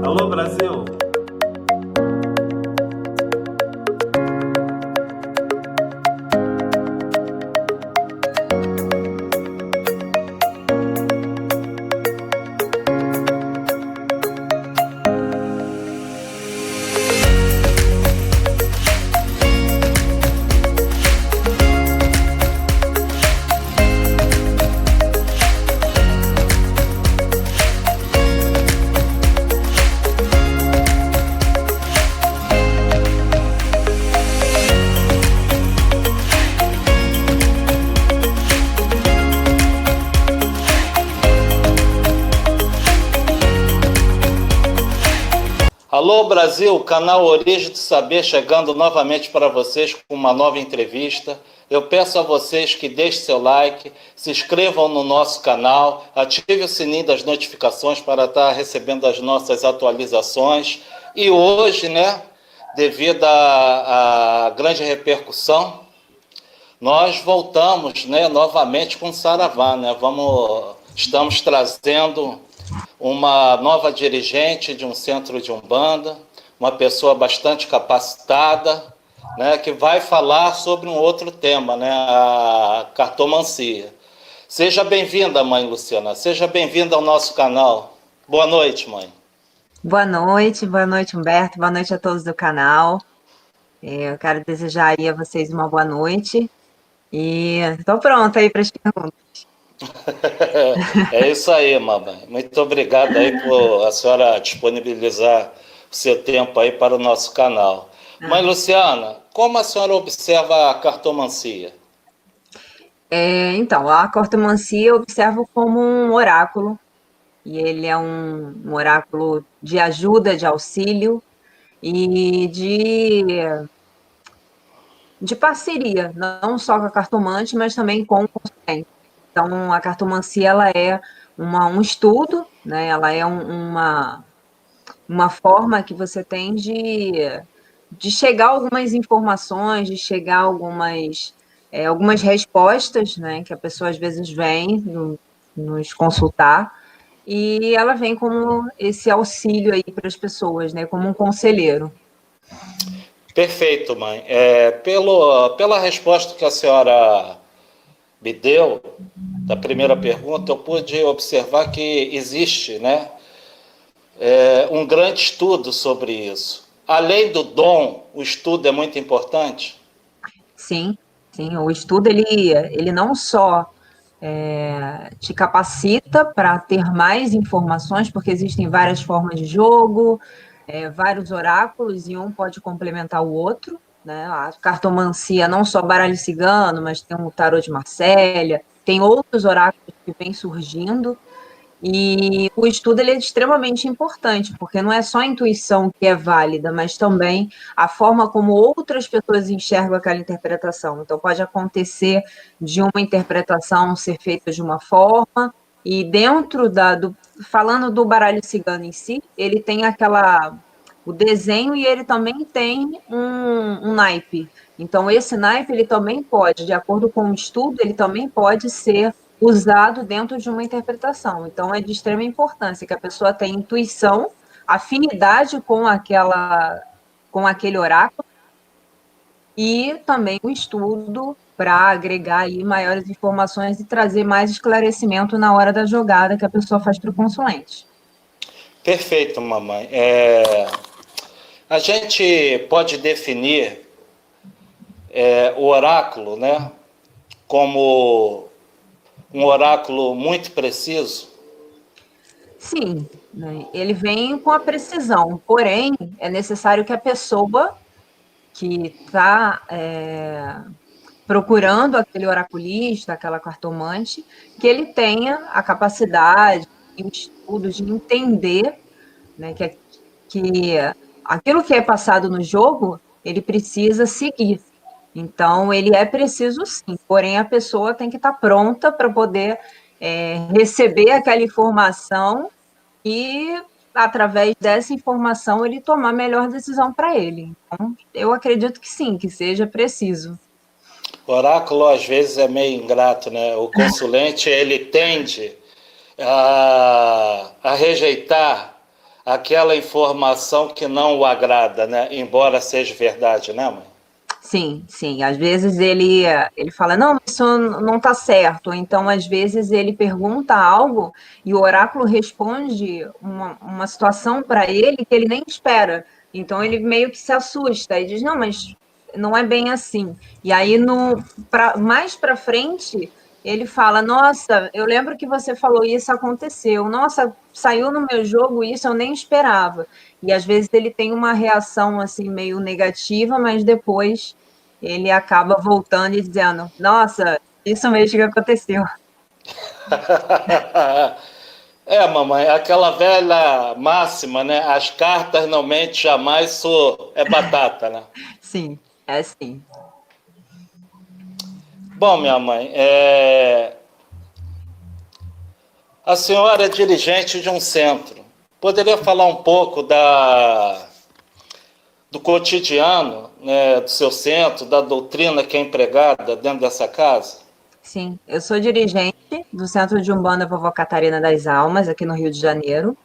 Alô, Brasil! Alô Brasil, canal Origem do Saber chegando novamente para vocês com uma nova entrevista. Eu peço a vocês que deixem seu like, se inscrevam no nosso canal, ative o sininho das notificações para estar recebendo as nossas atualizações. E hoje, né, devido à grande repercussão, nós voltamos, né, novamente com o Saravá, né? Estamos trazendo uma nova dirigente de um centro de Umbanda, uma pessoa bastante capacitada, né, que vai falar sobre um outro tema, né, a cartomancia. Seja bem-vinda, mãe Luciana, seja bem-vinda ao nosso canal. Boa noite, mãe. Boa noite, Humberto, boa noite a todos do canal. Eu quero desejar aí a vocês uma boa noite e estou pronta aí para as perguntas. É isso aí, mamãe. Muito obrigado aí por a senhora disponibilizar o seu tempo aí para o nosso canal. Mãe Luciana, como a senhora observa a cartomancia? Então, a cartomancia eu observo como um oráculo, e ele é um oráculo de ajuda, de auxílio e de parceria, não só com a cartomante, mas também com o consulente. Então, a cartomancia ela é um estudo, né? Ela é uma forma que você tem de chegar a algumas informações, de chegar a algumas respostas, né? Que a pessoa às vezes vem nos consultar, e ela vem como esse auxílio aí para as pessoas, né? Como um conselheiro. Perfeito, mãe. Pela resposta que a senhora me deu, da primeira pergunta, eu pude observar que existe, né, um grande estudo sobre isso. Além do dom, o estudo é muito importante? Sim, sim. O estudo ele não só te capacita para ter mais informações, porque existem várias formas de jogo, vários oráculos, e um pode complementar o outro, né? A cartomancia, não só baralho cigano, mas tem o tarô de Marsella, tem outros oráculos que vêm surgindo, e o estudo ele é extremamente importante, porque não é só a intuição que é válida, mas também a forma como outras pessoas enxergam aquela interpretação. Então, pode acontecer de uma interpretação ser feita de uma forma, e dentro falando do baralho cigano em si, ele tem o desenho e ele também tem um naipe. Então, esse naipe, ele também pode, de acordo com o estudo, ele também pode ser usado dentro de uma interpretação. Então, é de extrema importância que a pessoa tenha intuição, afinidade com aquele oráculo, e também o estudo para agregar aí maiores informações e trazer mais esclarecimento na hora da jogada que a pessoa faz para o consulente. Perfeito, mamãe. A gente pode definir o oráculo, né, como um oráculo muito preciso? Sim, né? Ele vem com a precisão, porém, é necessário que a pessoa que está procurando aquele oraculista, aquela cartomante, que ele tenha a capacidade e o estudo de entender, né, que aquilo que é passado no jogo, ele precisa seguir. Então, ele é preciso sim, porém a pessoa tem que estar pronta para poder receber aquela informação e, através dessa informação, ele tomar a melhor decisão para ele. Então, eu acredito que sim, que seja preciso. O oráculo, às vezes, é meio ingrato, né? O consulente, ele tende a rejeitar aquela informação que não o agrada, né? Embora seja verdade, né, mãe? Sim, sim. Às vezes ele fala, não, isso não está certo. Então, às vezes, ele pergunta algo e o oráculo responde uma situação para ele que ele nem espera. Então, ele meio que se assusta e diz, não, mas não é bem assim. E aí, mais para frente, ele fala, nossa, eu lembro que você falou isso, aconteceu. Nossa, saiu no meu jogo isso, eu nem esperava. E às vezes ele tem uma reação assim meio negativa, mas depois ele acaba voltando e dizendo: Nossa, isso mesmo que aconteceu. É, mamãe, aquela velha máxima, né? As cartas não mentem jamais, é batata, né? Sim, é sim. Bom, minha mãe, a senhora é dirigente de um centro. Poderia falar um pouco do cotidiano, né, do seu centro, da doutrina que é empregada dentro dessa casa? Sim, eu sou dirigente do Centro de Umbanda Vovó Catarina das Almas, aqui no Rio de Janeiro.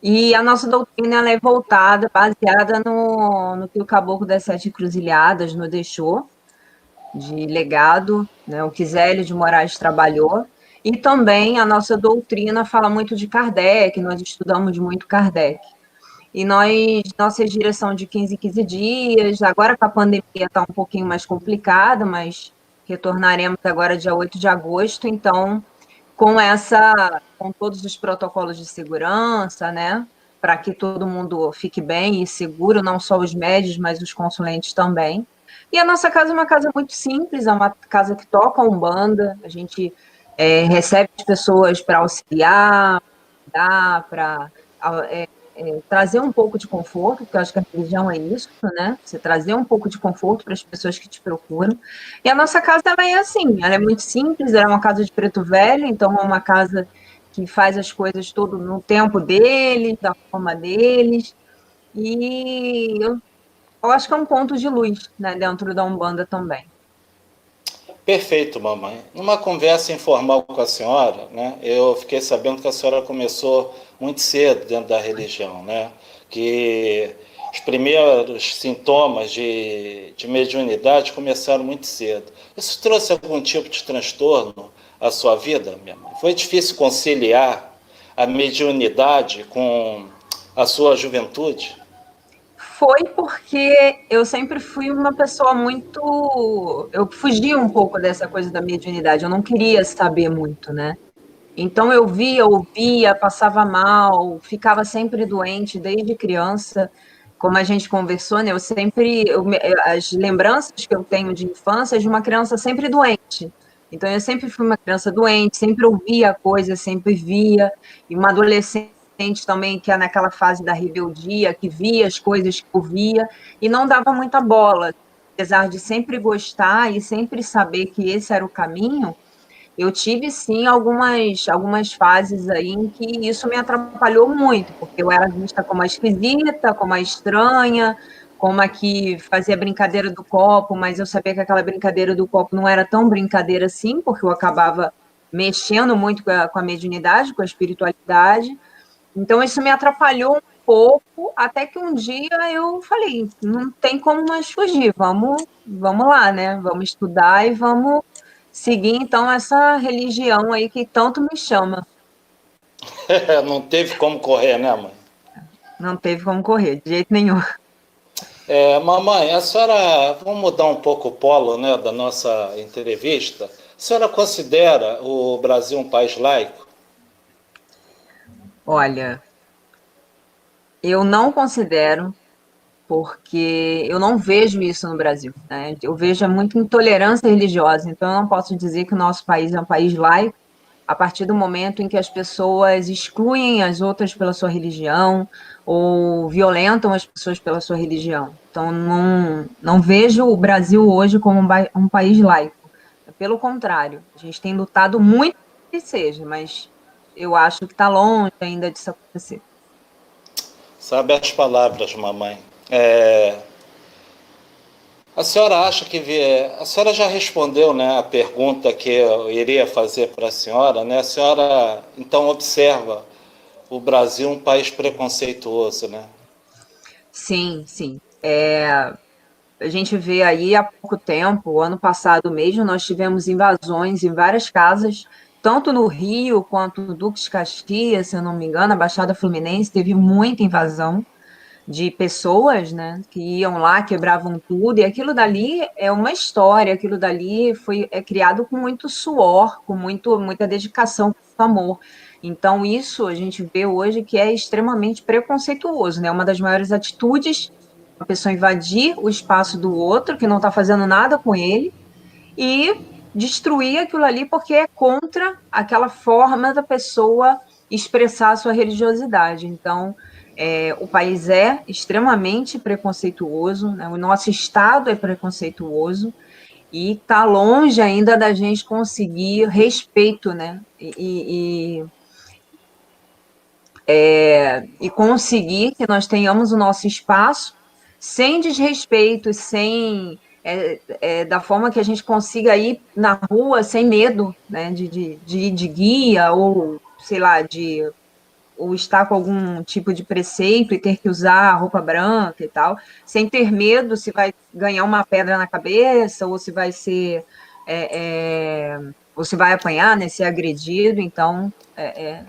E a nossa doutrina ela é voltada, baseada no que o Caboclo das Sete Encruzilhadas nos deixou, de legado, né, o que Zélio de Moraes trabalhou. E também a nossa doutrina fala muito de Kardec, nós estudamos muito Kardec. E nossa direção de 15 em 15 dias, agora com a pandemia está um pouquinho mais complicada, mas retornaremos agora dia 8 de agosto, então com todos os protocolos de segurança, né, para que todo mundo fique bem e seguro, não só os médios, mas os consulentes também. E a nossa casa é uma casa muito simples, é uma casa que toca Umbanda, a gente recebe as pessoas para auxiliar, para trazer um pouco de conforto, porque eu acho que a religião é isso, né? Você trazer um pouco de conforto para as pessoas que te procuram. E a nossa casa ela é assim, ela é muito simples, ela é uma casa de preto velho, então é uma casa que faz as coisas tudo no tempo deles, da forma deles. E eu acho que é um ponto de luz, né, dentro da Umbanda também. Perfeito, mamãe. Numa conversa informal com a senhora, né, eu fiquei sabendo que a senhora começou muito cedo dentro da religião, né, que os primeiros sintomas de mediunidade começaram muito cedo. Isso trouxe algum tipo de transtorno à sua vida, minha mãe? Foi difícil conciliar a mediunidade com a sua juventude? Foi porque eu sempre fui uma pessoa muito. Eu fugia um pouco dessa coisa da mediunidade, eu não queria saber muito, né? Então eu via, ouvia, passava mal, ficava sempre doente desde criança. Como a gente conversou, né? As lembranças que eu tenho de infância é de uma criança sempre doente. Então eu sempre fui uma criança doente, sempre ouvia coisas, sempre via, e uma adolescente também que é naquela fase da rebeldia, que via as coisas que ouvia e não dava muita bola, apesar de sempre gostar e sempre saber que esse era o caminho. Eu tive sim algumas fases aí em que isso me atrapalhou muito, porque eu era vista como a esquisita, como a estranha, como a que fazia brincadeira do copo, mas eu sabia que aquela brincadeira do copo não era tão brincadeira assim, porque eu acabava mexendo muito com a mediunidade, com a espiritualidade. Então isso me atrapalhou um pouco, até que um dia eu falei, não tem como mais fugir, vamos lá, né? Vamos estudar e vamos seguir então essa religião aí que tanto me chama. Não teve como correr, né, mãe? Não teve como correr, de jeito nenhum. Mamãe, a senhora, vamos mudar um pouco o polo, né, da nossa entrevista. A senhora considera o Brasil um país laico? Olha, eu não considero, porque eu não vejo isso no Brasil, né? Eu vejo muita intolerância religiosa, então eu não posso dizer que o nosso país é um país laico a partir do momento em que as pessoas excluem as outras pela sua religião ou violentam as pessoas pela sua religião. Então, não vejo o Brasil hoje como um país laico. Pelo contrário, a gente tem lutado muito para que seja, mas eu acho que está longe ainda disso acontecer. Sabe as palavras, mamãe. É, a senhora acha que... A senhora já respondeu, né, a pergunta que eu iria fazer para a senhora, né? A senhora, então, observa o Brasil um país preconceituoso, né? Sim, sim. A gente vê aí há pouco tempo, ano passado mesmo, nós tivemos invasões em várias casas, tanto no Rio quanto no Duque de Caxias, se eu não me engano, a Baixada Fluminense teve muita invasão de pessoas, né, que iam lá, quebravam tudo, e aquilo dali é uma história, aquilo dali é criado com muito suor, com muita dedicação, com muito amor. Então, isso a gente vê hoje que é extremamente preconceituoso, né? Uma das maiores atitudes, a pessoa invadir o espaço do outro, que não está fazendo nada com ele, e destruir aquilo ali porque é contra aquela forma da pessoa expressar a sua religiosidade. Então, o país é extremamente preconceituoso, né? O nosso Estado é preconceituoso e está longe ainda da gente conseguir respeito, né? E conseguir que nós tenhamos o nosso espaço sem desrespeito, sem da forma que a gente consiga ir na rua sem medo, né, de ir de guia ou sei lá, ou estar com algum tipo de preceito e ter que usar roupa branca e tal, sem ter medo se vai ganhar uma pedra na cabeça ou se vai ser ou se vai apanhar, né, ser agredido. Então É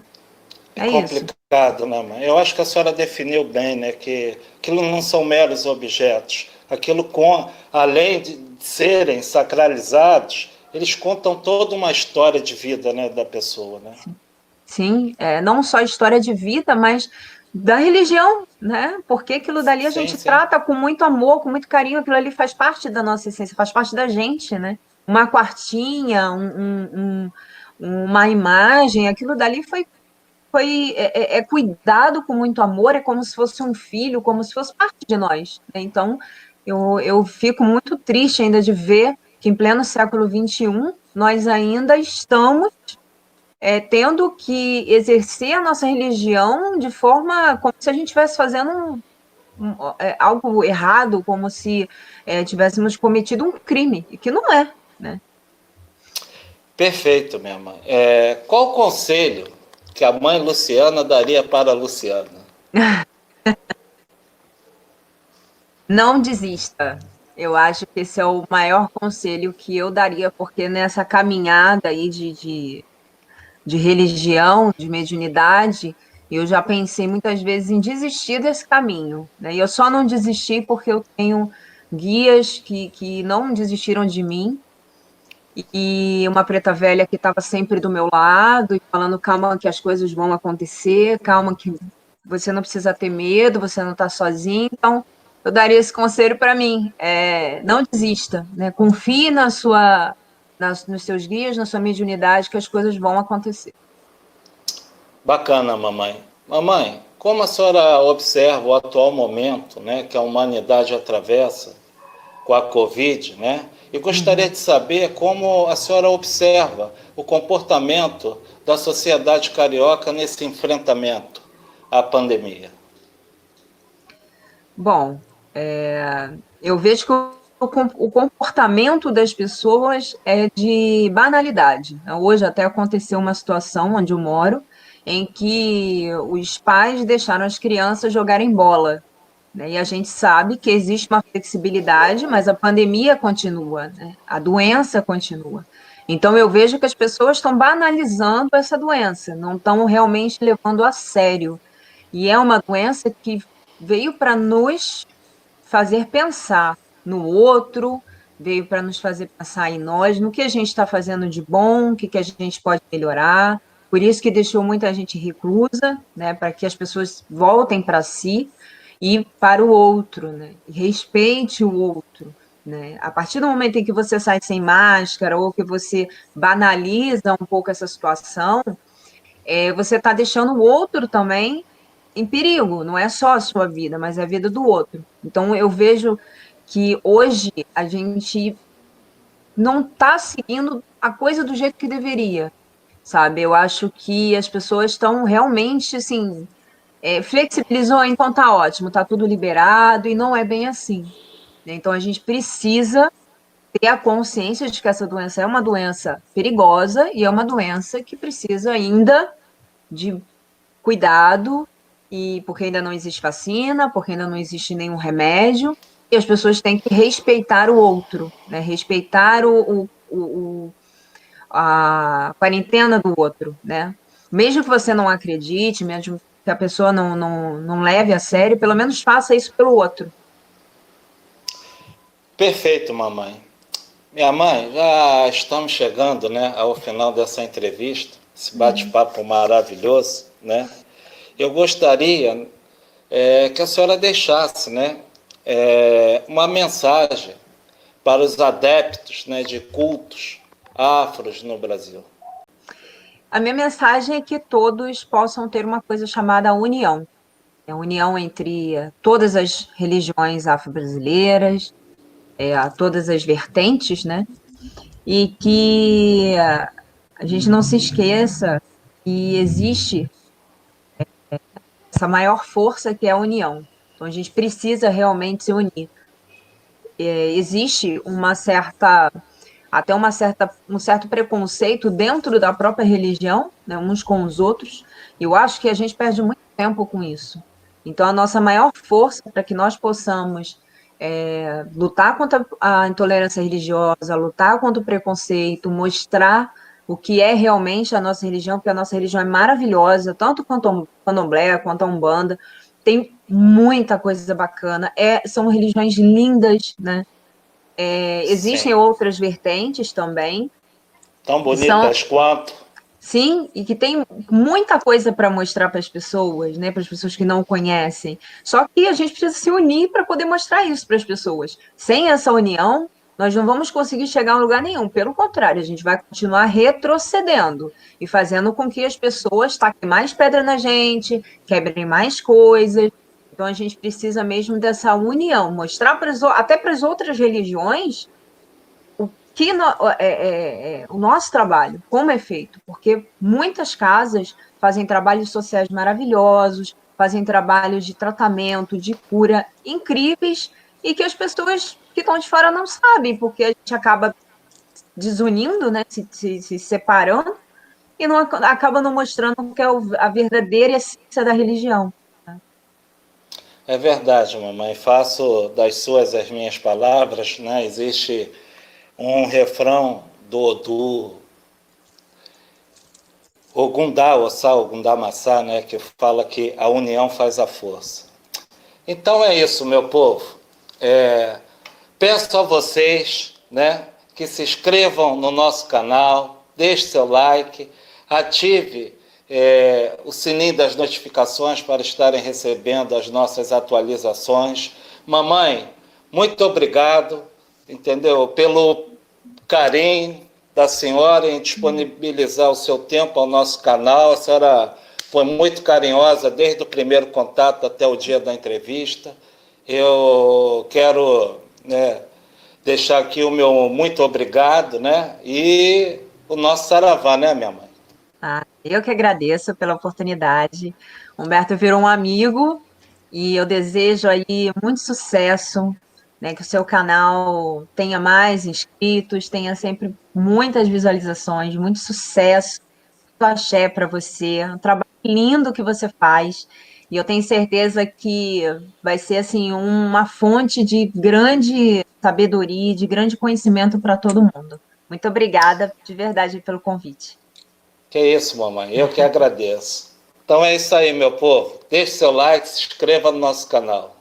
é isso. complicado, né, mãe? Eu acho que a senhora definiu bem, né? Que aquilo não são meros objetos. Aquilo, além de serem sacralizados, eles contam toda uma história de vida, né, da pessoa, né? Sim, não só história de vida, mas da religião, né? Porque aquilo dali a Sim, gente sim. trata com muito amor, com muito carinho, aquilo ali faz parte da nossa essência, faz parte da gente, né? Uma quartinha, uma imagem, aquilo dali foi cuidado com muito amor, é como se fosse um filho, como se fosse parte de nós, né? Então, eu fico muito triste ainda de ver que em pleno século XXI nós ainda estamos tendo que exercer a nossa religião de forma como se a gente estivesse fazendo algo errado, como se tivéssemos cometido um crime, e que não é, né? Perfeito, minha mãe. Qual o conselho que a mãe Luciana daria para a Luciana? Não desista. Eu acho que esse é o maior conselho que eu daria, porque nessa caminhada aí de religião, de mediunidade, eu já pensei muitas vezes em desistir desse caminho, né? E eu só não desisti porque eu tenho guias que não desistiram de mim, e uma preta velha que estava sempre do meu lado e falando: calma, que as coisas vão acontecer, calma, que você não precisa ter medo, você não está sozinho. Então, eu daria esse conselho para mim: não desista, né? Confie nos seus guias, na sua mediunidade, que as coisas vão acontecer. Bacana, mamãe. Mamãe, como a senhora observa o atual momento, né, que a humanidade atravessa com a Covid, né? E gostaria Uhum. de saber como a senhora observa o comportamento da sociedade carioca nesse enfrentamento à pandemia. Bom, eu vejo que o comportamento das pessoas é de banalidade. Hoje até aconteceu uma situação onde eu moro, em que os pais deixaram as crianças jogarem bola, né? E a gente sabe que existe uma flexibilidade, mas a pandemia continua, né? A doença continua. Então eu vejo que as pessoas estão banalizando essa doença, não estão realmente levando a sério. E é uma doença que veio para nos fazer pensar no outro, veio para nos fazer pensar em nós, no que a gente está fazendo de bom, o que a gente pode melhorar. Por isso que deixou muita gente reclusa, né, para que as pessoas voltem para si e para o outro, né, e respeite o outro. Né? A partir do momento em que você sai sem máscara ou que você banaliza um pouco essa situação, você está deixando o outro também em perigo, não é só a sua vida, mas é a vida do outro. Então, eu vejo que hoje a gente não está seguindo a coisa do jeito que deveria, sabe? Eu acho que as pessoas estão realmente, assim, flexibilizou, então tá ótimo, tá tudo liberado, e não é bem assim. Né? Então, a gente precisa ter a consciência de que essa doença é uma doença perigosa e é uma doença que precisa ainda de cuidado, e porque ainda não existe vacina, porque ainda não existe nenhum remédio, e as pessoas têm que respeitar o outro, né? Respeitar a quarentena do outro, né? Mesmo que você não acredite, mesmo que a pessoa não leve a sério, pelo menos faça isso pelo outro. Perfeito, mamãe. Minha mãe, já estamos chegando, né, ao final dessa entrevista, esse bate-papo maravilhoso, né? Eu gostaria que a senhora deixasse, né, uma mensagem para os adeptos, né, de cultos afros no Brasil. A minha mensagem é que todos possam ter uma coisa chamada união. A união entre todas as religiões afro-brasileiras, todas as vertentes, né? E que a gente não se esqueça que existe essa maior força que é a união. Então a gente precisa realmente se unir. Existe um certo preconceito dentro da própria religião, né, uns com os outros, e eu acho que a gente perde muito tempo com isso. Então, a nossa maior força para que nós possamos lutar contra a intolerância religiosa, lutar contra o preconceito, mostrar o que é realmente a nossa religião, porque a nossa religião é maravilhosa, tanto quanto a Candomblé, quanto a Umbanda, tem muita coisa bacana, são religiões lindas, né? Existem Sim. outras vertentes também, Tão que são, bonitas quanto. sim, e que tem muita coisa para mostrar para as pessoas, né, para as pessoas que não conhecem. Só que a gente precisa se unir para poder mostrar isso para as pessoas. Sem essa união, nós não vamos conseguir chegar a lugar nenhum. Pelo contrário, a gente vai continuar retrocedendo e fazendo com que as pessoas taquem mais pedra na gente, quebrem mais coisas. Então a gente precisa mesmo dessa união, mostrar até para as outras religiões que o nosso trabalho, como é feito, porque muitas casas fazem trabalhos sociais maravilhosos, fazem trabalhos de tratamento, de cura incríveis, e que as pessoas que estão de fora não sabem, porque a gente acaba desunindo, né, se separando, e não acaba não mostrando o que é a verdadeira essência da religião. É verdade, mamãe. Faço das suas as minhas palavras, né? Existe um refrão do Ogundá, Ossá, Ogundá Massá, né? Que fala que a união faz a força. Então é isso, meu povo. Peço a vocês, né, que se inscrevam no nosso canal, deixe seu like, ative o sininho das notificações para estarem recebendo as nossas atualizações. Mamãe, muito obrigado, entendeu? Pelo carinho da senhora em disponibilizar o seu tempo ao nosso canal. A senhora foi muito carinhosa desde o primeiro contato até o dia da entrevista. Eu quero, né, deixar aqui o meu muito obrigado, né? E o nosso saravá, né, minha mãe? Eu que agradeço pela oportunidade. Humberto virou um amigo e eu desejo aí muito sucesso, né? Que o seu canal tenha mais inscritos, tenha sempre muitas visualizações, muito sucesso, muito axé para você, um trabalho lindo que você faz. E eu tenho certeza que vai ser assim uma fonte de grande sabedoria, de grande conhecimento para todo mundo. Muito obrigada de verdade pelo convite. Que isso, mamãe. Eu que agradeço. Então é isso aí, meu povo. Deixe seu like, se inscreva no nosso canal.